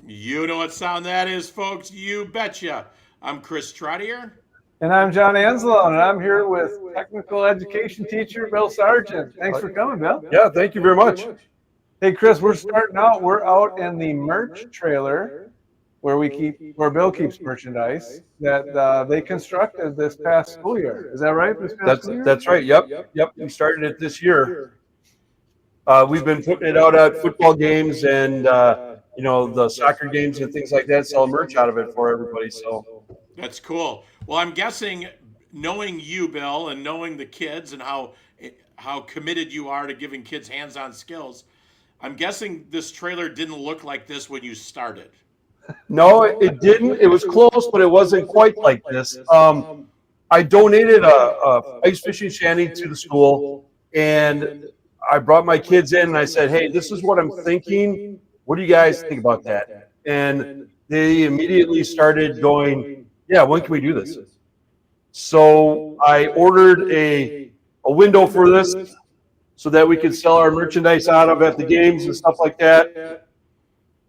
You know what sound that is, folks. You betcha. I'm Chris Trottier. And I'm John Anselo, and I'm here with technical education teacher Bill Sargent. Thanks for coming, Bill. Yeah, thank you very much. Hey, Chris, we're starting out. We're out in the merch trailer where Bill keeps merchandise that they constructed this past school year. Is that right? That's right. Yep. We started it this year. We've been putting it out at football games and the soccer games and things like that. Sell merch out of it for everybody. So that's cool. Well, I'm guessing, knowing you, Bill, and knowing the kids and how committed you are to giving kids hands-on skills, I'm guessing this trailer didn't look like this when you started. No, it didn't. It was close, but it wasn't quite like this. I donated a ice fishing shanty to the school, and I brought my kids in, and I said, "Hey, this is what I'm thinking. What do you guys think about that?" And they immediately started going, "Yeah, when can we do this?" So I ordered a window for this so that we could sell our merchandise out of at the games and stuff like that.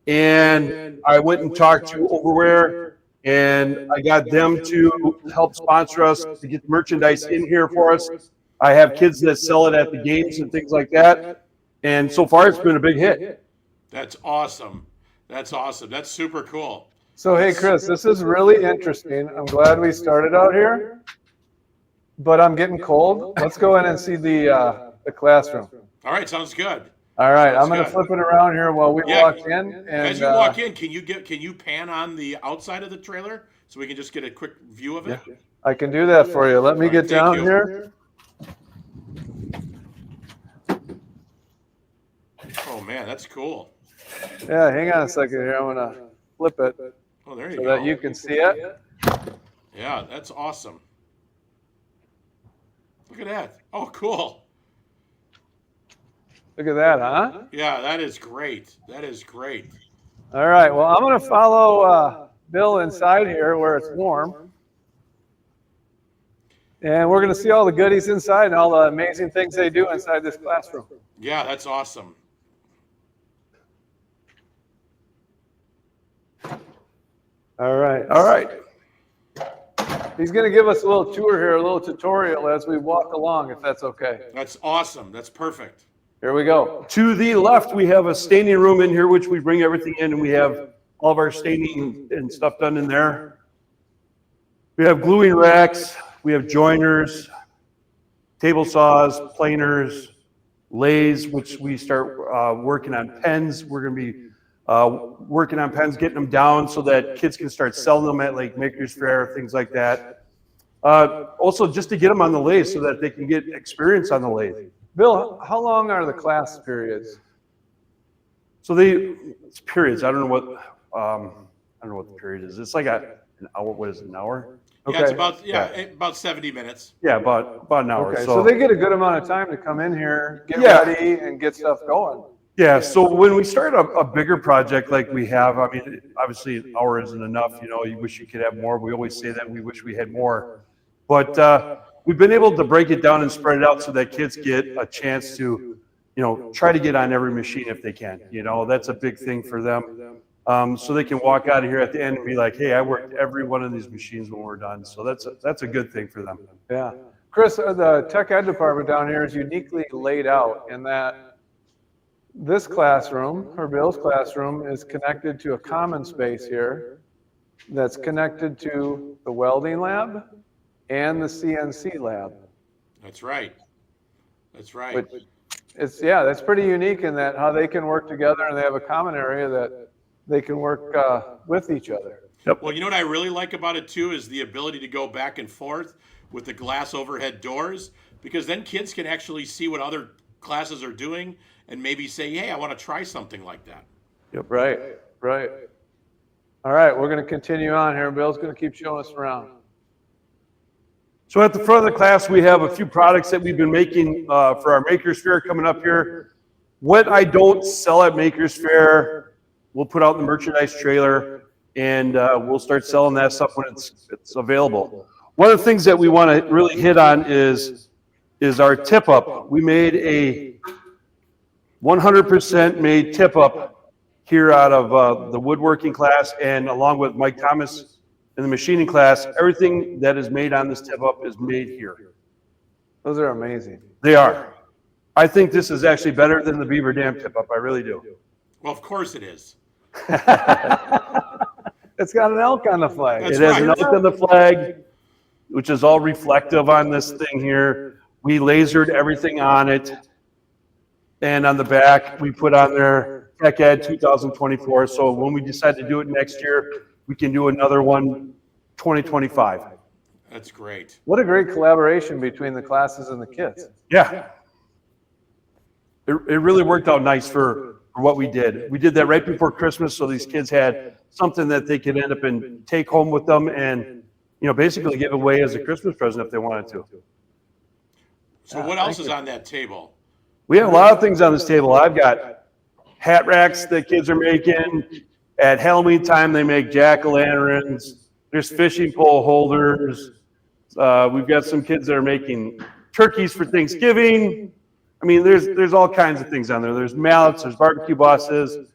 And I went and talked to Overwear, and I got them to help sponsor us to get the merchandise in here for us. I have kids that sell it at the games and things like that. And so far, it's been a big hit. That's awesome. That's awesome. That's super cool. So, hey, Chris, this is really interesting. I'm glad we started out here, but I'm getting cold. Let's go in and see the classroom. All right, sounds good. All right, I'm going to flip it around here while we walk in. And, as you walk in, can you pan on the outside of the trailer so we can just get a quick view of it? Yeah, I can do that for you. Let me get down here. Oh man, that's cool. Yeah, hang on a second here. I'm going to flip it. Oh, there you go. So that you can see it. Yeah, that's awesome. Look at that. Oh, cool. Look at that, huh? Yeah, that is great. That is great. All right. Well, I'm going to follow Bill inside here where it's warm. And we're going to see all the goodies inside and all the amazing things they do inside this classroom. Yeah, that's awesome. All right. He's going to give us a little tour here, a little tutorial as we walk along, if that's okay. That's awesome. That's perfect. Here we go. To the left, we have a staining room in here, which we bring everything in, and we have all of our staining and stuff done in there. We have gluing racks, we have joiners, table saws, planers, lathes, which we start working on pens. We're going to be working on pens, getting them down so that kids can start selling them at like Maker's Fair, things like that. Also, just to get them on the lathe so that they can get experience on the lathe. Bill, how long are the class periods? So it's periods. I don't know what the period is. It's like an hour. What is it, an hour? Okay. Yeah, it's about 70 minutes. Yeah, about an hour. Okay, so they get a good amount of time to come in here, get ready, and get stuff going. Yeah, so when we start a bigger project like we have, I mean, obviously an hour isn't enough. You wish you could have more. We always say that we wish we had more. But we've been able to break it down and spread it out so that kids get a chance to, try to get on every machine if they can. That's a big thing for them. So they can walk out of here at the end and be like, hey, I worked every one of these machines when we're done. So that's a good thing for them. Yeah. Chris, the tech ed department down here is uniquely laid out in that this classroom, or Bill's classroom, is connected to a common space here that's connected to the welding lab and the CNC lab. That's right. That's right. That's pretty unique in that how they can work together and they have a common area that they can work with each other. Yep. Well, you know what I really like about it too is the ability to go back and forth with the glass overhead doors, because then kids can actually see what other classes are doing and maybe say, hey, I want to try something like that. Yep. Right. All right, we're going to continue on here. Bill's going to keep showing us around. So at the front of the class, we have a few products that we've been making for our Maker's Fair coming up here. What I don't sell at Maker's Fair, we'll put out in the merchandise trailer, and we'll start selling that stuff when it's available. One of the things that we want to really hit on is our tip-up. We made a 100% made tip-up here out of the woodworking class, and along with Mike Thomas in the machining class, everything that is made on this tip up is made here. Those are amazing. They are. I think this is actually better than the Beaver Dam tip up. I really do. Well, of course it is. It's got an elk on the flag. That's It has right. an elk on the flag, which is all reflective on this thing here. We lasered everything on it. And on the back, we put on there Tech Ed 2024. So when we decide to do it next year, we can do another one 2025. That's great. What a great collaboration between the classes and the kids. Yeah. It really worked out nice for what we did. We did that right before Christmas, so these kids had something that they could end up and take home with them and, basically give away as a Christmas present if they wanted to. So what else is on that table? We have a lot of things on this table. I've got hat racks that kids are making. At Halloween time, they make jack-o'-lanterns. There's fishing pole holders. We've got some kids that are making turkeys for Thanksgiving. I mean, there's all kinds of things on there. There's mallets, there's barbecue bosses,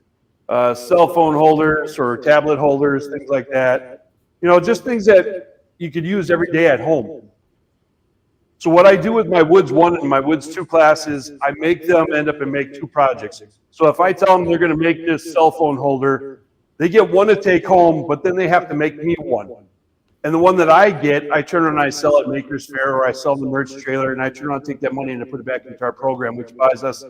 cell phone holders or tablet holders, things like that. Just things that you could use every day at home. So what I do with my Woods 1 and my Woods 2 classes, I make them end up and make 2 projects. So if I tell them they're going to make this cell phone holder, they get one to take home, but then they have to make me one. And the one that I get, I turn around and I sell at Maker's Fair, or I sell the merch trailer, and I turn around and take that money and I put it back into our program, which buys us,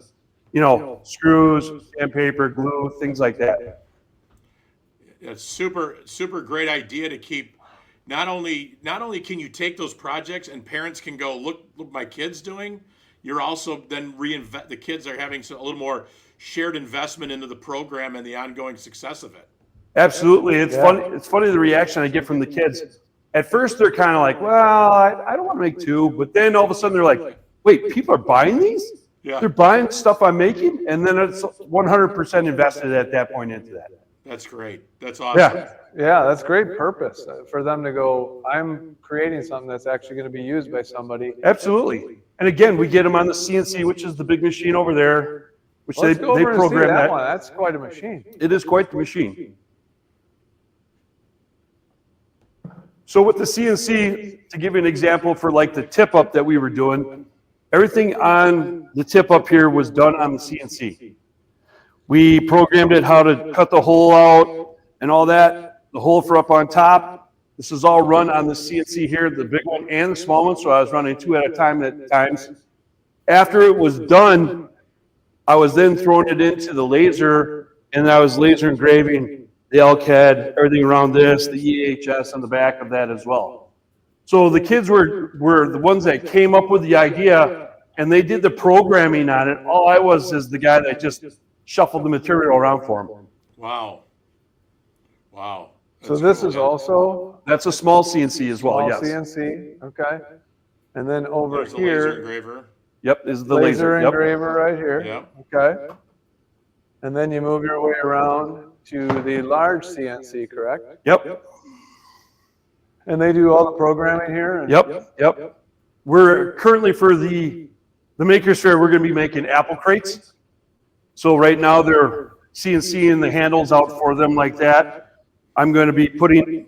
screws, sandpaper, glue, things like that. It's super, super great idea to keep. Not only can you take those projects and parents can go, look my kid's doing, you're also then the kids are having a little more shared investment into the program and the ongoing success of it. Absolutely. It's funny. It's funny the reaction I get from the kids. At first, they're kind of like, well, I don't want to make 2. But then all of a sudden, they're like, wait, people are buying these? Yeah. They're buying stuff I'm making? And then it's 100% invested at that point into that. That's great. That's awesome. Yeah, that's great purpose for them to go, I'm creating something that's actually going to be used by somebody. Absolutely. And again, we get them on the CNC, which is the big machine over there, which Let's go they over and see program that. one. That's quite a machine. It is quite the machine. So with the CNC, to give you an example for like the tip up that we were doing, everything on the tip up here was done on the CNC. We programmed it how to cut the hole out and all that, the hole for up on top. This is all run on the CNC here, the big one and the small one, so I was running 2 at a time at times. After it was done, I was then throwing it into the laser, and I was laser engraving the elk head, everything around this, the EHS on the back of that as well. So the kids were the ones that came up with the idea, and they did the programming on it. All I was is the guy that just shuffled the material around for them. Wow. So this is also That's a small CNC as well, small yes. CNC, okay. And then over There's the laser here, engraver. Yep, is the laser laser. Yep. engraver right here. Yep. Okay. And then you move your way around to the large CNC, correct? Yep. And they do all the programming here? and- Yep. We're currently for the Maker's Fair, we're going to be making apple crates. So right now they're CNCing the handles out for them like that. I'm going to be putting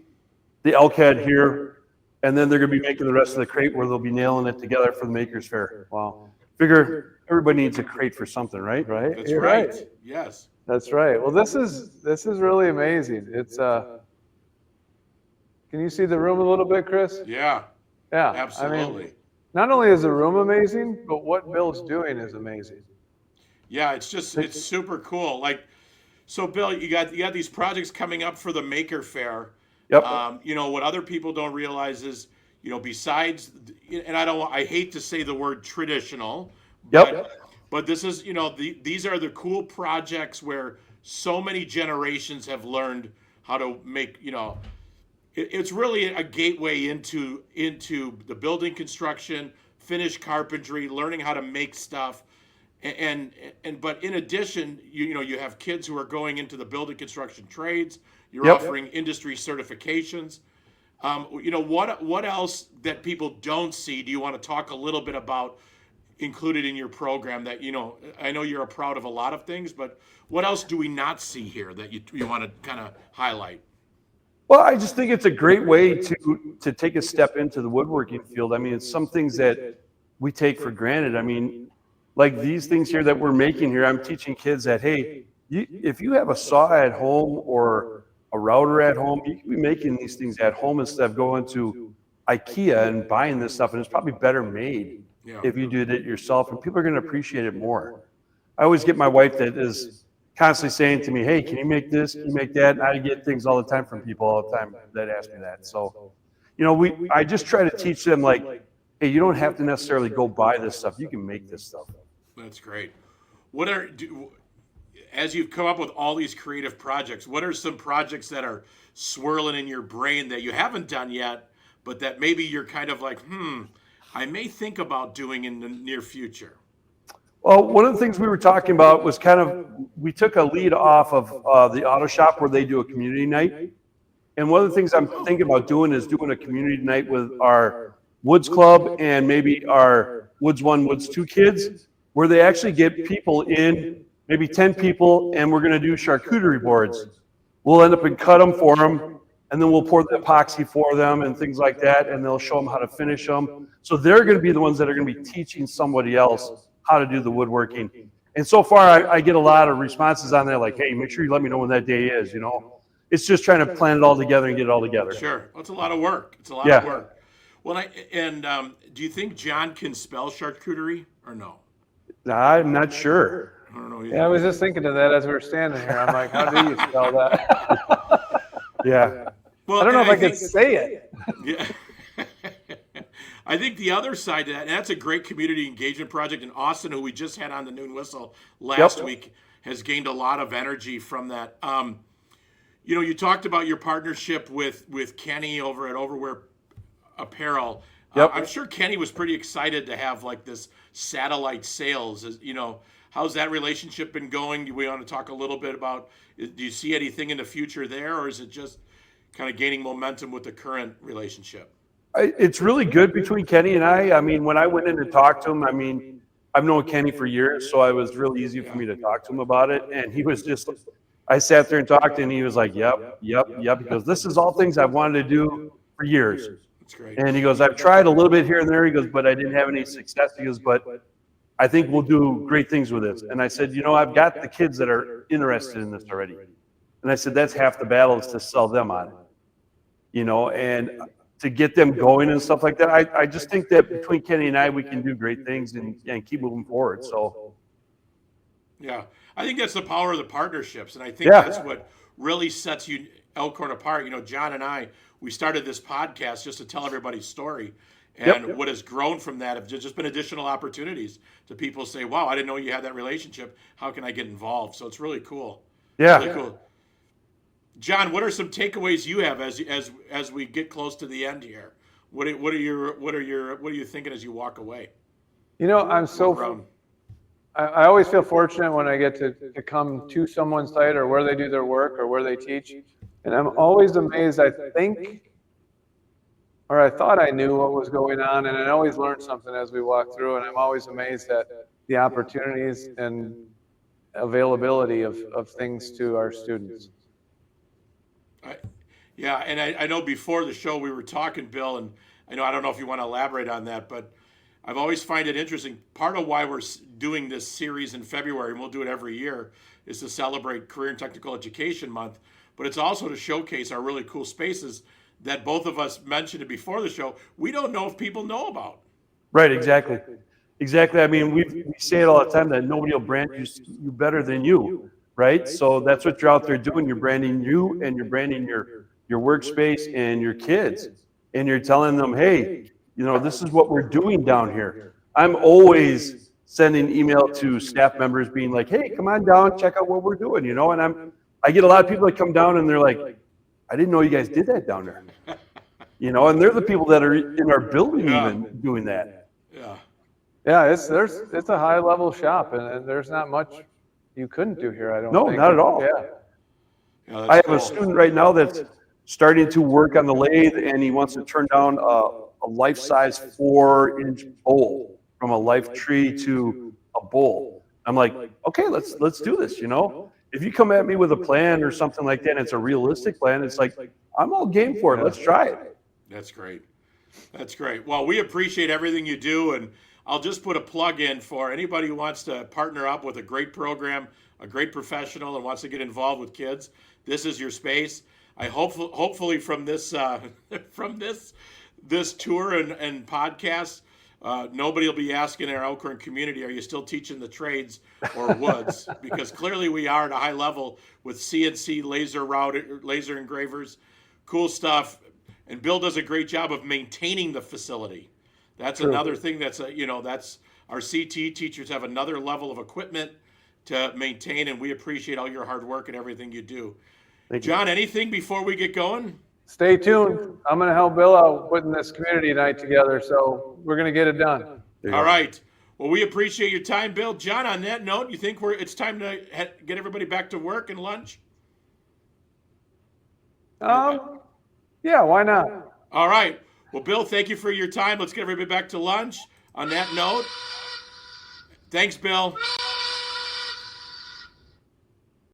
the elk head here, and then they're going to be making the rest of the crate where they'll be nailing it together for the Maker's Fair. Wow. Figure everybody needs a crate for something, right? Right? That's You're right. Yes. That's right. Well, this is really amazing. It's can you see the room a little bit, Chris? Yeah. Yeah. Absolutely. I mean, not only is the room amazing, but what Bill's doing is amazing. Yeah, it's super cool. Like, so Bill, you got these projects coming up for the Maker Fair. Yep. What other people don't realize is, besides, and I hate to say the word traditional. Yep. But this is, these are the cool projects where so many generations have learned how to make, it's really a gateway into the building construction, finished carpentry, learning how to make stuff. But in addition, you have kids who are going into the building construction trades. You're Yep. offering industry certifications. What else that people don't see? Do you want to talk a little bit about included in your program that, I know you're proud of a lot of things, but what else do we not see here that you want to kind of highlight? Well, I just think it's a great way to take a step into the woodworking field. I mean, it's some things that we take for granted. I mean, like these things here that we're making here, I'm teaching kids that, hey, if you have a saw at home or a router at home, you can be making these things at home instead of going to IKEA and buying this stuff, and it's probably better made if you did it yourself, and people are going to appreciate it more. I always get my wife that is constantly saying to me, hey, can you make this, can you make that? And I get things all the time from people all the time that ask me that. So, I just try to teach them, like, hey, you don't have to necessarily go buy this stuff. You can make this stuff. That's great. As you've come up with all these creative projects, what are some projects that are swirling in your brain that you haven't done yet, but that maybe you're kind of like, I may think about doing in the near future? Well, one of the things we were talking about was we took a lead off of the auto shop where they do a community night. And one of the things I'm thinking about doing is doing a community night with our Woods Club and maybe our Woods 1, Woods 2 kids, where they actually get people in, maybe 10 people, and we're going to do charcuterie boards. We'll end up and cut them for them, and then we'll pour the epoxy for them and things like that, and they'll show them how to finish them. So they're going to be the ones that are going to be teaching somebody else how to do the woodworking. And so far, I get a lot of responses on there like, hey, make sure you let me know when that day is, It's just trying to plan it all together and get it all together. Sure. Well, it's a lot of work. It's a lot of work. Well, do you think John can spell charcuterie or no? I'm not sure. I don't know. Yeah, I was just thinking of that as we were standing here. I'm like, how do you spell that? Yeah. Well, I don't know if I could say it. Yeah. I think the other side to that, and that's a great community engagement project. And Austin, who we just had on the Noon Whistle last week, has gained a lot of energy from that. You talked about your partnership with Kenny over at Overwear Apparel. Yep. I'm sure Kenny was pretty excited to have like this satellite sales. How's that relationship been going? Do we want to talk a little bit about, do you see anything in the future there, or is it just kind of gaining momentum with the current relationship? It's really good between Kenny and I. I mean, when I went in to talk to him, I've known Kenny for years, so it was really easy for me to talk to him about it. And he was just, I sat there and talked, and he was like, yep. Because this is all things I've wanted to do for years. That's great. And he goes, I've tried a little bit here and there. He goes, but I didn't have any success. He goes, but I think we'll do great things with this. And I said, I've got the kids that are interested in this already. And I said, that's half the battle is to sell them on it. And to get them going and stuff like that. I just think that between Kenny and I, we can do great things and keep moving forward. So, yeah, I think that's the power of the partnerships, and I think that's what really sets Elkhorn apart. John and I, we started this podcast just to tell everybody's story, and what has grown from that have just been additional opportunities to people say, "Wow, I didn't know you had that relationship. How can I get involved?" So it's really cool. Yeah, really cool. John, what are some takeaways you have as we get close to the end here? What are you thinking as you walk away? I always feel fortunate when I get to come to someone's site or where they do their work or where they teach, and I'm always amazed. I thought I knew what was going on, and I always learned something as we walk through, and I'm always amazed at the opportunities and availability of things to our students. And I know before the show we were talking, Bill, and I don't know if you want to elaborate on that, but I've always find it interesting. Part of why we're doing this series in February, and we'll do it every year, is to celebrate Career and Technical Education Month, but it's also to showcase our really cool spaces that both of us mentioned before the show. We don't know if people know about. Right, exactly. I mean, we say it all the time that nobody will brand you better than you. Right? So that's what you're out there doing. You're branding you, and you're branding your workspace and your kids. And you're telling them, hey, this is what we're doing down here. I'm always sending email to staff members being like, hey, come on down, check out what we're doing, and I get a lot of people that come down and they're like, I didn't know you guys did that down there. And they're the people that are in our building even doing that. Yeah, it's a high level shop, and there's not much you couldn't do here, I don't think. No, not at all. Yeah, I have a student right now that's starting to work on the lathe, and he wants to turn down a life-size 4-inch bowl. from a life tree to a bowl. I'm like, okay, let's do this. If you come at me with a plan or something like that, and it's a realistic plan, it's like, I'm all game for it. Let's try it. That's great. That's great. Well, we appreciate everything you do, and I'll just put a plug in for anybody who wants to partner up with a great program, a great professional, and wants to get involved with kids. This is your space. I hopefully from this from this tour and podcast, nobody will be asking our Elkhorn community, "Are you still teaching the trades or woods?" Because clearly we are at a high level with CNC laser engravers, cool stuff. And Bill does a great job of maintaining the facility. That's another thing that's that's our CT teachers have another level of equipment to maintain, and we appreciate all your hard work and everything you do. John, anything before we get going? Stay tuned. I'm going to help Bill out putting this community night together, so we're going to get it done. All right. Well, we appreciate your time, Bill. John, on that note, you think it's time to get everybody back to work and lunch? Yeah, why not? All right. Well, Bill, thank you for your time. Let's get everybody back to lunch. On that note, thanks, Bill.